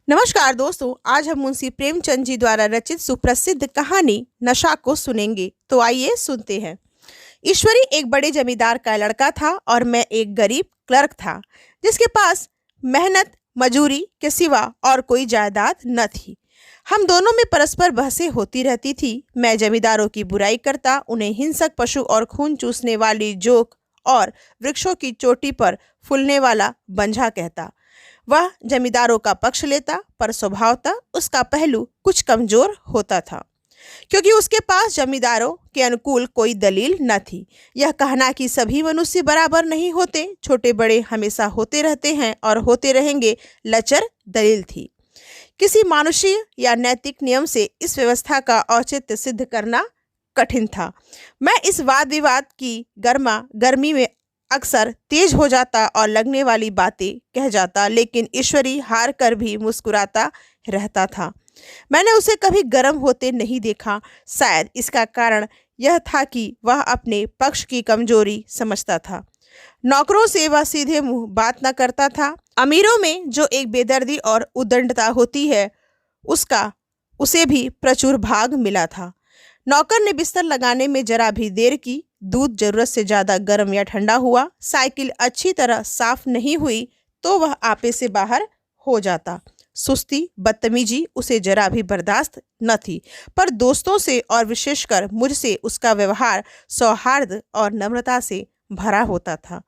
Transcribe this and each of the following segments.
नमस्कार दोस्तों, आज हम मुंशी प्रेमचंद जी द्वारा रचित सुप्रसिद्ध कहानी नशा को सुनेंगे। तो आइए सुनते हैं। ईश्वरी एक बड़े जमींदार का लड़का था और मैं एक गरीब क्लर्क था, जिसके पास मेहनत मजूरी के सिवा और कोई जायदाद न थी। हम दोनों में परस्पर बहसें होती रहती थी। मैं जमींदारों की बुराई करता, उन्हें हिंसक पशु और खून चूसने वाली जोक और वृक्षों की चोटी पर फूलने वाला बंझा कहता। वह जमींदारों का पक्ष लेता, पर स्वभावतः उसका पहलू कुछ कमजोर होता था, क्योंकि उसके पास जमींदारों के अनुकूल कोई दलील न थी। यह कहना कि सभी मनुष्य बराबर नहीं होते, छोटे बड़े हमेशा होते रहते हैं और होते रहेंगे, लचर दलील थी। किसी मानुषीय या नैतिक नियम से इस व्यवस्था का औचित्य सिद्ध करना कठिन था। मैं इस वाद विवाद की गर्मा गर्मी में अक्सर तेज हो जाता और लगने वाली बातें कह जाता, लेकिन ईश्वरी हार कर भी मुस्कुराता रहता था। मैंने उसे कभी गर्म होते नहीं देखा। शायद इसका कारण यह था कि वह अपने पक्ष की कमजोरी समझता था। नौकरों से वह सीधे मुंह बात न करता था। अमीरों में जो एक बेदर्दी और उद्दंडता होती है, उसका उसे भी प्रचुर भाग मिला था। नौकर ने बिस्तर लगाने में जरा भी देर की, दूध जरूरत से ज्यादा गर्म या ठंडा हुआ, साइकिल अच्छी तरह साफ नहीं हुई तो वह आपे से बाहर हो जाता। सुस्ती बदतमीजी उसे जरा भी बर्दाश्त न थी, पर दोस्तों से और विशेषकर मुझसे उसका व्यवहार सौहार्द और नम्रता से भरा होता था।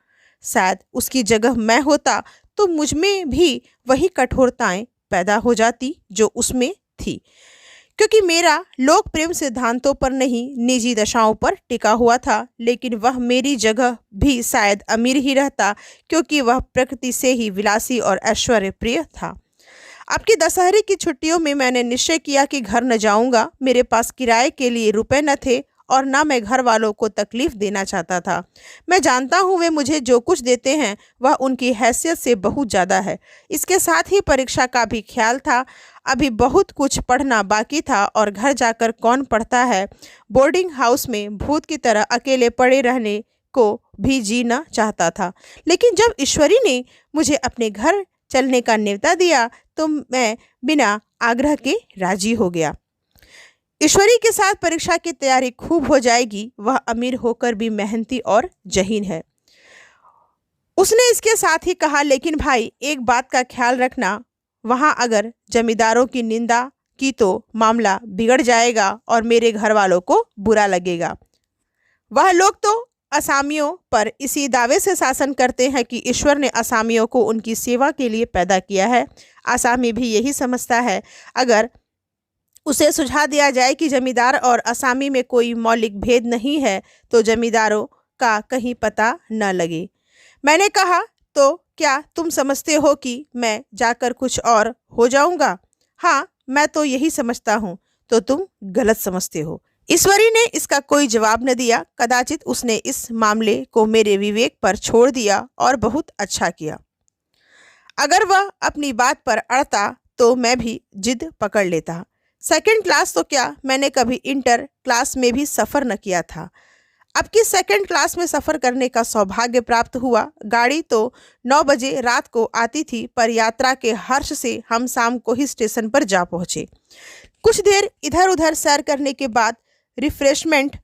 शायद उसकी जगह मैं होता तो मुझ में भी वही कठोरताएं पैदा हो जाती जो उसमें थी, क्योंकि मेरा लोक प्रेम सिद्धांतों पर नहीं, निजी दशाओं पर टिका हुआ था। लेकिन वह मेरी जगह भी शायद अमीर ही रहता, क्योंकि वह प्रकृति से ही विलासी और ऐश्वर्य प्रिय था। आपकी दशहरे की छुट्टियों में मैंने निश्चय किया कि घर न जाऊंगा। मेरे पास किराए के लिए रुपए न थे और न मैं घर वालों को तकलीफ देना चाहता था। मैं जानता हूँ वे मुझे जो कुछ देते हैं वह उनकी हैसियत से बहुत ज़्यादा है। इसके साथ ही परीक्षा का भी ख्याल था। अभी बहुत कुछ पढ़ना बाकी था और घर जाकर कौन पढ़ता है। बोर्डिंग हाउस में भूत की तरह अकेले पड़े रहने को भी जी न चाहता था। लेकिन जब ईश्वरी ने मुझे अपने घर चलने का न्योता दिया तो मैं बिना आग्रह के राजी हो गया। ईश्वरी के साथ परीक्षा की तैयारी खूब हो जाएगी। वह अमीर होकर भी मेहनती और जहीन है। उसने इसके साथ ही कहा, लेकिन भाई एक बात का ख्याल रखना, वहां अगर जमींदारों की निंदा की तो मामला बिगड़ जाएगा और मेरे घर वालों को बुरा लगेगा। वह लोग तो असामियों पर इसी दावे से शासन करते हैं कि ईश्वर ने असामियों को उनकी सेवा के लिए पैदा किया है। असामी भी यही समझता है। अगर उसे सुझा दिया जाए कि जमींदार और असामी में कोई मौलिक भेद नहीं है तो जमींदारों का कहीं पता न लगे। मैंने कहा, तो क्या तुम समझते हो कि मैं जाकर कुछ और हो जाऊंगा? हाँ, मैं तो यही समझता हूँ। तो तुम गलत समझते हो। ईश्वरी ने इसका कोई जवाब न दिया। कदाचित उसने इस मामले को मेरे विवेक पर छोड़ दिया और बहुत अच्छा किया। अगर वह अपनी बात पर अड़ता तो मैं भी जिद पकड़ लेता। सेकंड क्लास तो क्या, मैंने कभी इंटर क्लास में भी सफ़र न किया था। अब की सेकंड क्लास में सफ़र करने का सौभाग्य प्राप्त हुआ। गाड़ी तो 9 बजे रात को आती थी, पर यात्रा के हर्ष से हम शाम को ही स्टेशन पर जा पहुँचे। कुछ देर इधर उधर सैर करने के बाद रिफ्रेशमेंट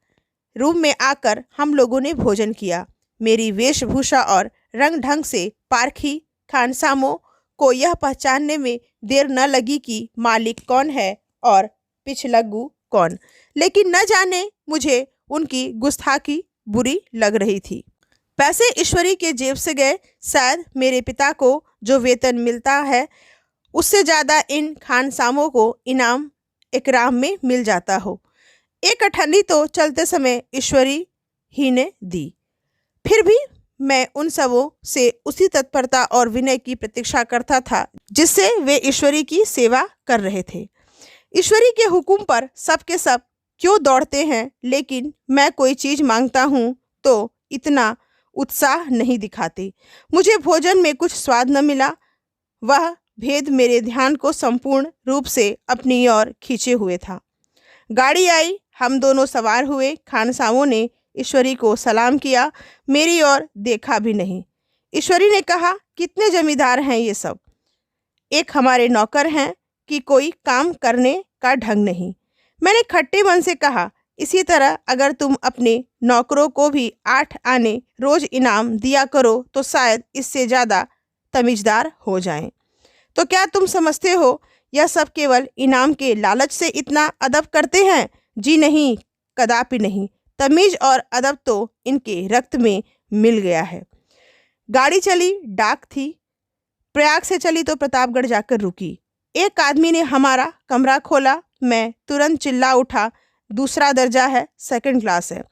रूम में आकर हम लोगों ने भोजन किया। मेरी वेशभूषा और रंग ढंग से पारखी खानसामों को यह पहचानने में देर न लगी कि मालिक कौन है और पिछलग्गू कौन। लेकिन न जाने मुझे उनकी गुस्ताखी बुरी लग रही थी। पैसे ईश्वरी के जेब से गए। शायद मेरे पिता को जो वेतन मिलता है उससे ज़्यादा इन खानसामों को इनाम इकराम में मिल जाता हो। एक अठन्नी तो चलते समय ईश्वरी ही ने दी। फिर भी मैं उन सबों से उसी तत्परता और विनय की प्रतीक्षा करता था जिससे वे ईश्वरी की सेवा कर रहे थे। ईश्वरी के हुक्म पर सब के सब क्यों दौड़ते हैं, लेकिन मैं कोई चीज़ मांगता हूँ तो इतना उत्साह नहीं दिखाते। मुझे भोजन में कुछ स्वाद न मिला। वह भेद मेरे ध्यान को संपूर्ण रूप से अपनी ओर खींचे हुए था। गाड़ी आई, हम दोनों सवार हुए। खानसामों ने ईश्वरी को सलाम किया, मेरी ओर देखा भी नहीं। ईश्वरी ने कहा, कितने जमींदार हैं ये सब? एक हमारे नौकर हैं कि कोई काम करने का ढंग नहीं। मैंने खट्टे मन से कहा, इसी तरह अगर तुम अपने नौकरों को भी 8 आने रोज इनाम दिया करो तो शायद इससे ज़्यादा तमीज़दार हो जाएं। तो क्या तुम समझते हो यह सब केवल इनाम के लालच से इतना अदब करते हैं? जी नहीं, कदापि नहीं। तमीज़ और अदब तो इनके रक्त में मिल गया है। गाड़ी चली, डाक थी। प्रयाग से चली तो प्रतापगढ़ जाकर रुकी। एक आदमी ने हमारा कमरा खोला। मैं तुरंत चिल्ला उठा, दूसरा दर्जा है, सेकंड क्लास है।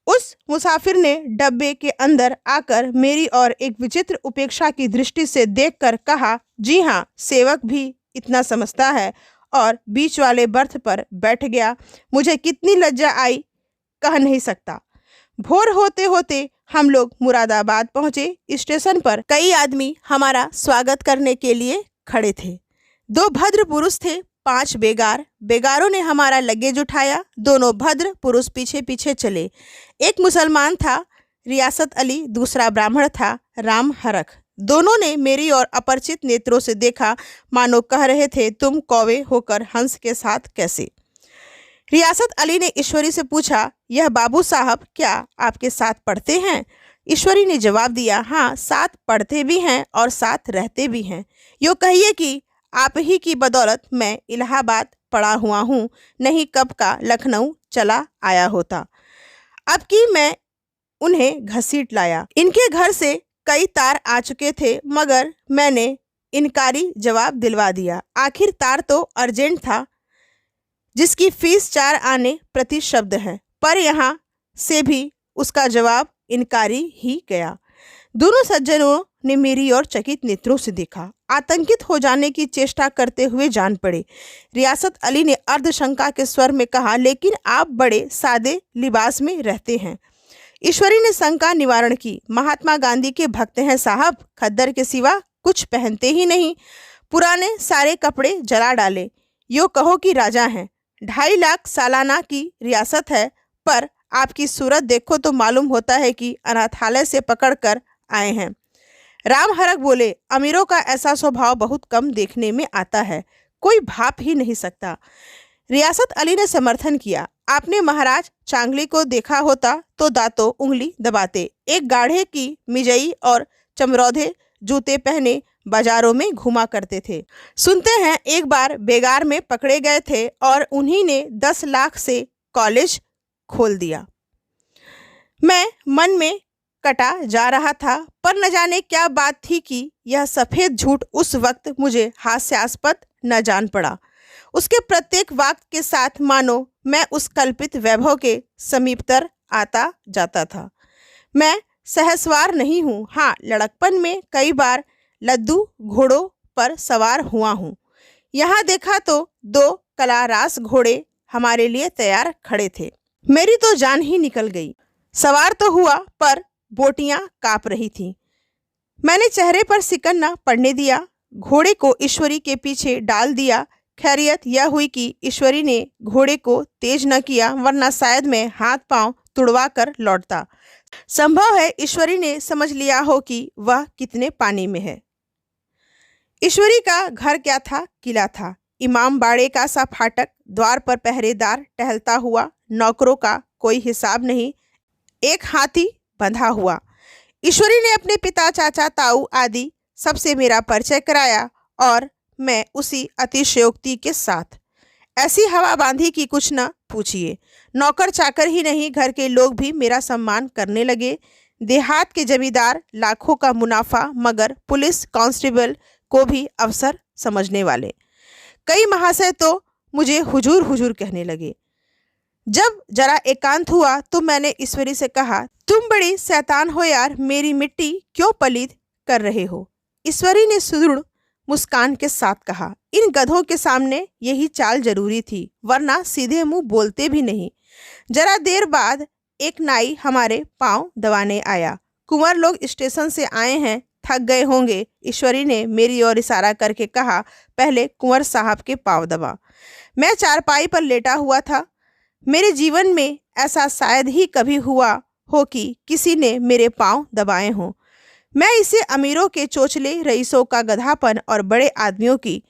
उस मुसाफिर ने डब्बे के अंदर आकर मेरी और एक विचित्र उपेक्षा की दृष्टि से देखकर कहा, जी हाँ, सेवक भी इतना समझता है, और बीच वाले बर्थ पर बैठ गया। मुझे कितनी लज्जा आई कह नहीं सकता। भोर होते होते हम लोग मुरादाबाद पहुंचे। स्टेशन पर कई आदमी हमारा स्वागत करने के लिए खड़े थे। 2 भद्र पुरुष थे, 5 बेगार। बेगारों ने हमारा लगेज उठाया। दोनों भद्र पुरुष पीछे पीछे चले। एक मुसलमान था, रियासत अली, दूसरा ब्राह्मण था, राम हरख। दोनों ने मेरी और अपरिचित नेत्रों से देखा, मानो कह रहे थे, तुम कौवे होकर हंस के साथ कैसे? रियासत अली ने ईश्वरी से पूछा, यह बाबू साहब क्या आपके साथ पढ़ते हैं? ईश्वरी ने जवाब दिया, हाँ, साथ पढ़ते भी हैं और साथ रहते भी हैं। यूँ कहिए कि आप ही की बदौलत मैं इलाहाबाद पड़ा हुआ हूँ, नहीं कब का लखनऊ चला आया होता। अब कि मैं उन्हें घसीट लाया। इनके घर से कई तार आ चुके थे, मगर मैंने इनकारी जवाब दिलवा दिया। आखिर तार तो अर्जेंट था, जिसकी फीस 4 आने प्रति शब्द है, पर यहाँ से भी उसका जवाब इनकारी ही गया। दोनों सज्जनों ने मेरी ओर चकित नेत्रों से देखा। आतंकित हो जाने की चेष्टा करते हुए जान पड़े। रियासत अली ने अर्धशंका के स्वर में कहा, लेकिन आप बड़े सादे लिबास में रहते हैं। ईश्वरी ने शंका निवारण की, महात्मा गांधी के भक्त हैं साहब, खद्दर के सिवा कुछ पहनते ही नहीं। पुराने सारे कपड़े जला डाले। यो कहो कि राजा हैं। 2.5 लाख सालाना की रियासत है, पर आपकी सूरत देखो तो मालूम होता है कि अनाथालय से पकड़ कर आए हैं। राम हरख बोले, अमीरों का ऐसा स्वभाव बहुत कम देखने में आता है, कोई भाप ही नहीं सकता। रियासत अली ने समर्थन किया, आपने महाराज चांगली को देखा होता तो दांतों उंगली दबाते। एक गाढ़े की मिजई और चमरौधे जूते पहने बाजारों में घुमा करते थे। सुनते हैं एक बार बेगार में पकड़े गए थे और उन्हीं ने 10 लाख से कॉलेज खोल दिया। मैं मन में कटा जा रहा था, पर न जाने क्या बात थी कि यह सफ़ेद झूठ उस वक्त मुझे हास्यास्पद न जान पड़ा। उसके प्रत्येक वाक्य के साथ मानो मैं उस कल्पित वैभव के समीपतर आता जाता था। मैं सहसवार नहीं हूँ। हाँ, लड़कपन में कई बार लद्दू घोड़ों पर सवार हुआ हूँ। यहाँ देखा तो 2 कलारास घोड़े हमारे लिए तैयार खड़े थे। मेरी तो जान ही निकल गई। सवार तो हुआ, पर बोटियां काँप रही थीं। मैंने चेहरे पर सिकन न पड़ने दिया। घोड़े को ईश्वरी के पीछे डाल दिया। खैरियत यह हुई कि ईश्वरी ने घोड़े को तेज न किया, वरना शायद मैं हाथ पांव तुड़वा कर लौटता। संभव है ईश्वरी ने समझ लिया हो कि वह कितने पानी में है। ईश्वरी का घर क्या था? किला था। इमाम बाड़े का सा फाटक, द्वार पर पहरेदार टहलता हुआ, नौकरों का कोई हिसाब नहीं, एक हाथी बंधा हुआ। ईश्वरी ने अपने पिता, चाचा, ताऊ आदि सबसे मेरा परिचय कराया, और मैं उसी अतिशयोक्ति के साथ ऐसी हवा बांधी कि कुछ न पूछिए। नौकर चाकर ही नहीं, घर के लोग भी मेरा सम्मान करने लगे। देहात के जमींदार लाखों का मुनाफा, मगर पुलिस कांस्टेबल को भी अफसर समझने वाले। कई महाशय तो मुझे हुजूर हुजूर कहने लगे। जब जरा एकांत हुआ तो मैंने ईश्वरी से कहा, तुम बड़ी शैतान हो यार, मेरी मिट्टी क्यों पलीद कर रहे हो? ईश्वरी ने सुदृढ़ मुस्कान के साथ कहा, इन गधों के सामने यही चाल जरूरी थी, वरना सीधे मुंह बोलते भी नहीं। जरा देर बाद एक नाई हमारे पांव दबाने आया। कुंवर लोग स्टेशन से आए हैं, थक गए होंगे। ईश्वरी ने मेरी ओर इशारा करके कहा, पहले कुंवर साहब के पांव दबा। मैं चारपाई पर लेटा हुआ था। मेरे जीवन में ऐसा शायद ही कभी हुआ हो कि किसी ने मेरे पांव दबाए हों। मैं इसे अमीरों के चोचले, रईसों का गधापन और बड़े आदमियों की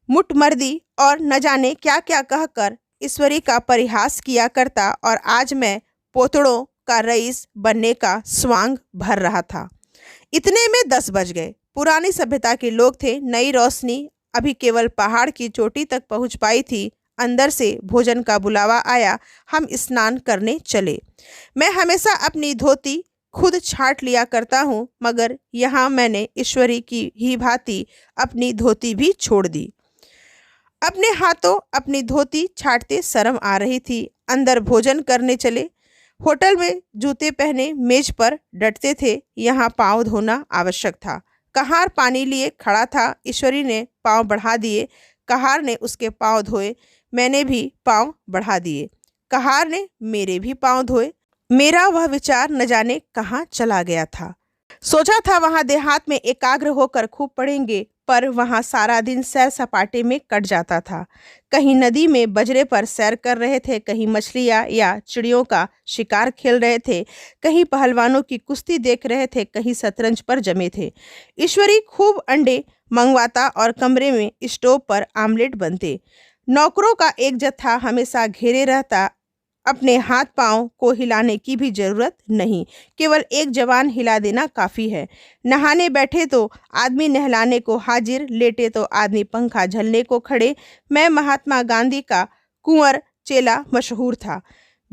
मुठमर्दी और न जाने क्या क्या कहकर ईश्वरी का परिहास किया करता, और आज मैं पोतड़ों का रईस बनने का स्वांग भर रहा था। इतने में 10 बज गए। पुरानी सभ्यता के लोग थे। नई रोशनी अभी केवल पहाड़ की चोटी तक पहुंच पाई थी। अंदर से भोजन का बुलावा आया। हम स्नान करने चले। मैं हमेशा अपनी धोती खुद छाट लिया करता हूँ, मगर यहाँ मैंने ईश्वरी की ही भांति अपनी धोती भी छोड़ दी। अपने हाथों अपनी धोती छाटते शर्म आ रही थी। अंदर भोजन करने चले। होटल में जूते पहने मेज पर डटते थे। यहाँ पाँव धोना आवश्यक था। कहार पानी लिए खड़ा था। ईश्वरी ने पाँव बढ़ा दिए। कहार ने उसके पाँव धोए। मैंने भी पाँव बढ़ा दिए। कहार ने मेरे भी पाँव धोए। मेरा वह विचार न जाने कहाँ चला गया था। सोचा था वहां देहात में एकाग्र होकर खूब पढ़ेंगे, पर वहां सारा दिन सैर सपाटे में कट जाता था। कहीं नदी में बजरे पर सैर कर रहे थे, कहीं मछलियां या चिड़ियों का शिकार खेल रहे थे, कहीं पहलवानों की कुश्ती देख रहे थे, कहीं शतरंज पर जमे थे। ईश्वरी खूब अंडे मंगवाता और कमरे में स्टोव पर आमलेट बनते। नौकरों का एक जत्था हमेशा घेरे रहता। अपने हाथ पांव को हिलाने की भी जरूरत नहीं, केवल एक जवान हिला देना काफी है। नहाने बैठे तो आदमी नहलाने को हाजिर, लेटे तो आदमी पंखा झलने को खड़े। मैं महात्मा गांधी का कुंवर चेला मशहूर था।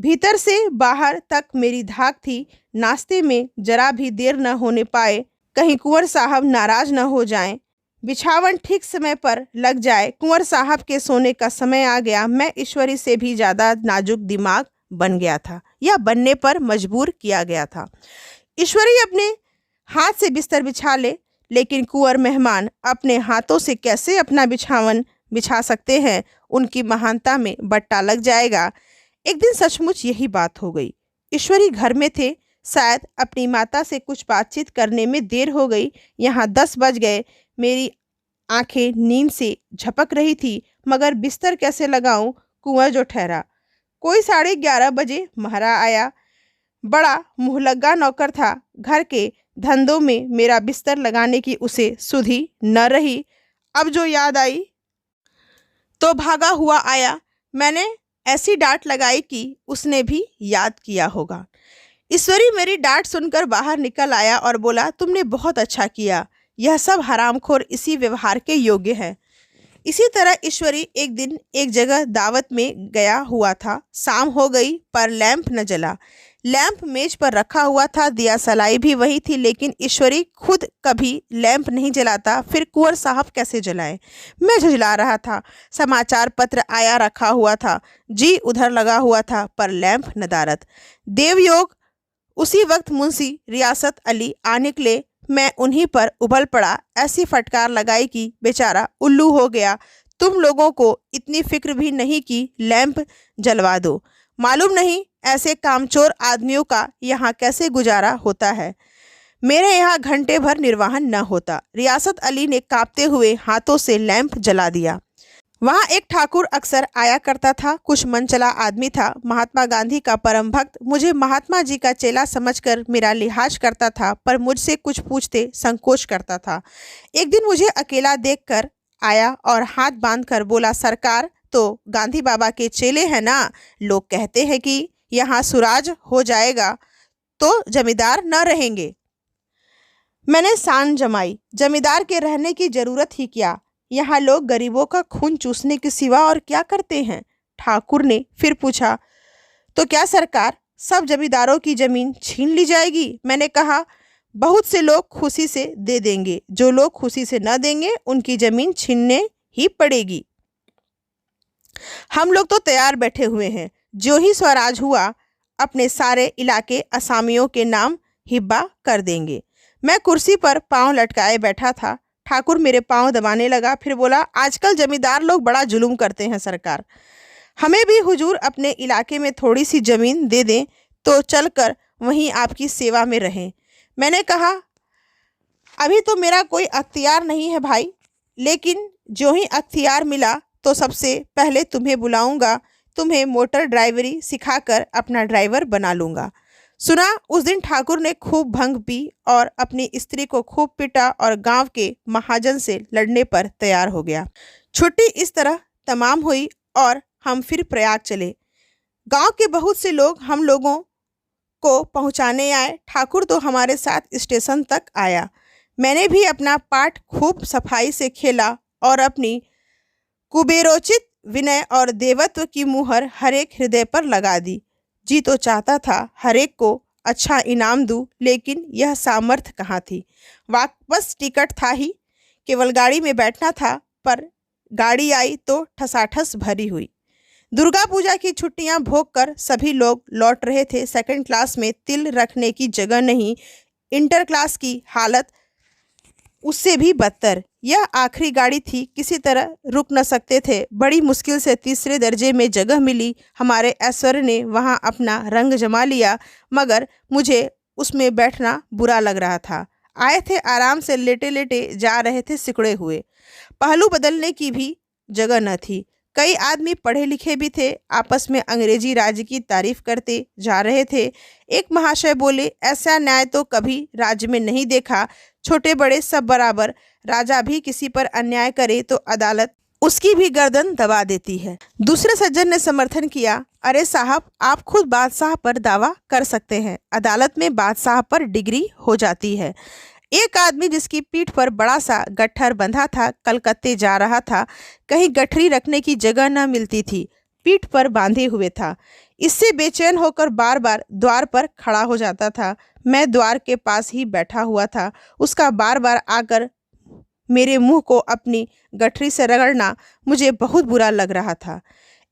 भीतर से बाहर तक मेरी धाक थी। नाश्ते में जरा भी देर न होने पाए, कहीं कुंवर साहब नाराज न हो जाएं। बिछावन ठीक समय पर लग जाए। कुंवर साहब के सोने का समय आ गया। मैं ईश्वरी से भी ज्यादा नाजुक दिमाग बन गया था, या बनने पर मजबूर किया गया था। ईश्वरी अपने हाथ से बिस्तर बिछा ले, लेकिन कुंवर मेहमान अपने हाथों से कैसे अपना बिछावन बिछा सकते हैं? उनकी महानता में बट्टा लग जाएगा। एक दिन सचमुच यही बात हो गई। ईश्वरी घर में थे। शायद अपनी माता से कुछ बातचीत करने में देर हो गई। यहाँ 10 बज गए। मेरी आंखें नींद से झपक रही थी, मगर बिस्तर कैसे लगाऊं? कुंवर जो ठहरा। कोई 11:30 बजे महरा आया। बड़ा मुहलग्गा नौकर था। घर के धंधों में मेरा बिस्तर लगाने की उसे सुधि न रही। अब जो याद आई तो भागा हुआ आया। मैंने ऐसी डांट लगाई कि उसने भी याद किया होगा। ईश्वरी मेरी डांट सुनकर बाहर निकल आया और बोला, तुमने बहुत अच्छा किया। यह सब हरामखोर इसी व्यवहार के योग्य है। इसी तरह ईश्वरी एक दिन एक जगह दावत में गया हुआ था। शाम हो गई, पर लैंप न जला। लैंप मेज पर रखा हुआ था। दिया सलाई भी वही थी, लेकिन ईश्वरी खुद कभी लैंप नहीं जलाता। फिर कुंवर साहब कैसे जलाए? मैं झुंझला रहा था। समाचार पत्र आया रखा हुआ था। जी उधर लगा हुआ था, पर लैंप नदारद। देवयोग उसी वक्त मुंशी रियासत अली आ निकले। मैं उन्हीं पर उबल पड़ा। ऐसी फटकार लगाई कि बेचारा उल्लू हो गया। तुम लोगों को इतनी फिक्र भी नहीं कि लैंप जलवा दो। मालूम नहीं ऐसे कामचोर आदमियों का यहाँ कैसे गुजारा होता है। मेरे यहाँ घंटे भर निर्वाहन न होता। रियासत अली ने कांपते हुए हाथों से लैंप जला दिया। वहाँ एक ठाकुर अक्सर आया करता था। कुछ मनचला आदमी था। महात्मा गांधी का परम भक्त। मुझे महात्मा जी का चेला समझकर मेरा लिहाज करता था, पर मुझसे कुछ पूछते संकोच करता था। एक दिन मुझे अकेला देखकर आया और हाथ बांधकर बोला, सरकार तो गांधी बाबा के चेले हैं ना? लोग कहते हैं कि यहाँ सुराज हो जाएगा तो जमींदार न रहेंगे। मैंने शान जमाई, जमींदार के रहने की जरूरत ही क्या? यहाँ लोग गरीबों का खून चूसने के सिवा और क्या करते हैं? ठाकुर ने फिर पूछा, तो क्या सरकार सब जमींदारों की जमीन छीन ली जाएगी? मैंने कहा, बहुत से लोग खुशी से दे देंगे। जो लोग खुशी से न देंगे उनकी जमीन छीनने ही पड़ेगी। हम लोग तो तैयार बैठे हुए हैं। जो ही स्वराज हुआ, अपने सारे इलाके असामियों के नाम हिब्बा कर देंगे। मैं कुर्सी पर पांव लटकाए बैठा था। ठाकुर मेरे पांव दबाने लगा, फिर बोला, आजकल जमींदार लोग बड़ा जुल्म करते हैं सरकार। हमें भी हुजूर अपने इलाके में थोड़ी सी जमीन दे दें तो चलकर वहीं आपकी सेवा में रहें। मैंने कहा, अभी तो मेरा कोई अख्तियार नहीं है भाई, लेकिन जो ही अख्तियार मिला तो सबसे पहले तुम्हें बुलाऊंगा। तुम्हें मोटर ड्राइवरी सिखाकर अपना ड्राइवर बना लूँगा। सुना उस दिन ठाकुर ने खूब भंग पी और अपनी स्त्री को खूब पिटा और गांव के महाजन से लड़ने पर तैयार हो गया। छुट्टी इस तरह तमाम हुई और हम फिर प्रयाग चले। गांव के बहुत से लोग हम लोगों को पहुंचाने आए। ठाकुर तो हमारे साथ स्टेशन तक आया। मैंने भी अपना पाठ खूब सफाई से खेला और अपनी कुबेरोचित विनय और देवत्व की मुहर हरेक हृदय पर लगा दी। जी तो चाहता था हरेक को अच्छा इनाम दूं, लेकिन यह सामर्थ्य कहाँ थी। वापस टिकट था ही, केवल गाड़ी में बैठना था, पर गाड़ी आई तो ठसाठस भरी हुई। दुर्गा पूजा की छुट्टियां भोग कर सभी लोग लौट रहे थे। सेकंड क्लास में तिल रखने की जगह नहीं। इंटर क्लास की हालत उससे भी बदतर। यह आखिरी गाड़ी थी, किसी तरह रुक न सकते थे। बड़ी मुश्किल से तीसरे दर्जे में जगह मिली। हमारे ऐश्वर्य ने वहां अपना रंग जमा लिया, मगर मुझे उसमें बैठना बुरा लग रहा था। आए थे आराम से, लेटे लेटे जा रहे थे सिकुड़े हुए। पहलू बदलने की भी जगह न थी। कई आदमी पढ़े लिखे भी थे, आपस में अंग्रेजी राज्य की तारीफ करते जा रहे थे। एक महाशय बोले, ऐसा न्याय तो कभी राज्य में नहीं देखा। छोटे बड़े सब बराबर। राजा भी किसी पर अन्याय करे तो अदालत उसकी भी गर्दन दबा देती है। दूसरे सज्जन ने समर्थन किया, अरे साहब, आप खुद बादशाह पर दावा कर सकते हैं, अदालत में बादशाह पर डिग्री हो जाती है। एक आदमी जिसकी पीठ पर बड़ा सा गट्ठर बंधा था, कलकत्ते जा रहा था। कहीं गठरी रखने की जगह न मिलती थी, पीठ पर बांधे हुए था। इससे बेचैन होकर बार बार द्वार पर खड़ा हो जाता था। मैं द्वार के पास ही बैठा हुआ था। उसका बार बार आकर मेरे मुंह को अपनी गठरी से रगड़ना मुझे बहुत बुरा लग रहा था।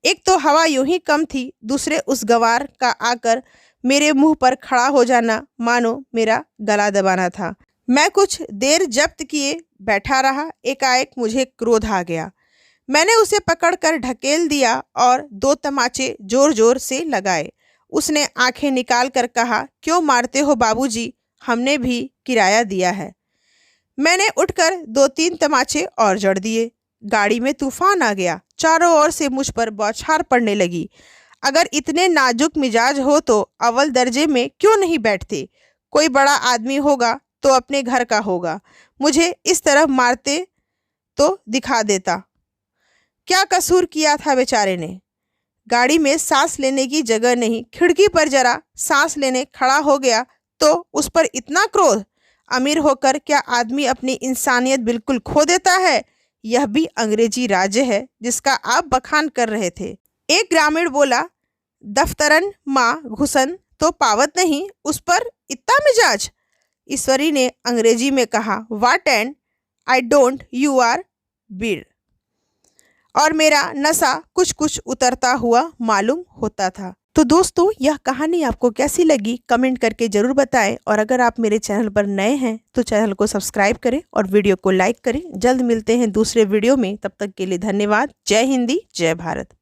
एक तो हवा यूं ही कम थी, दूसरे उस गवार का आकर मेरे मुंह पर खड़ा हो जाना मानो मेरा गला दबाना था। मैं कुछ देर जब्त किए बैठा रहा। एकाएक मुझे क्रोध आ गया। मैंने उसे पकड़कर ढकेल दिया और 2 तमाचे जोर जोर से लगाए। उसने आंखें निकाल कर कहा, क्यों मारते हो बाबूजी, हमने भी किराया दिया है। मैंने उठकर 2-3 तमाचे और जड़ दिए। गाड़ी में तूफान आ गया। चारों ओर से मुझ पर बौछार पड़ने लगी। अगर इतने नाजुक मिजाज हो तो अव्वल दर्जे में क्यों नहीं बैठते। कोई बड़ा आदमी होगा तो अपने घर का होगा, मुझे इस तरह मारते तो दिखा देता। क्या कसूर किया था बेचारे ने। गाड़ी में सांस लेने की जगह नहीं। खिड़की पर जरा सांस लेने खड़ा हो गया तो उस पर इतना क्रोध। अमीर होकर क्या आदमी अपनी इंसानियत बिल्कुल खो देता है। यह भी अंग्रेजी राज्य है जिसका आप बखान कर रहे थे। एक ग्रामीण बोला, दफ्तरन माँ घुसन तो पावत नहीं, उस पर इतना मिजाज। ईश्वरी ने अंग्रेजी में कहा, what and I don't you are bead. और मेरा नशा कुछ कुछ उतरता हुआ मालूम होता था। तो दोस्तों, यह कहानी आपको कैसी लगी कमेंट करके ज़रूर बताएं, और अगर आप मेरे चैनल पर नए हैं तो चैनल को सब्सक्राइब करें और वीडियो को लाइक करें। जल्द मिलते हैं दूसरे वीडियो में, तब तक के लिए धन्यवाद। जय हिंदी, जय भारत।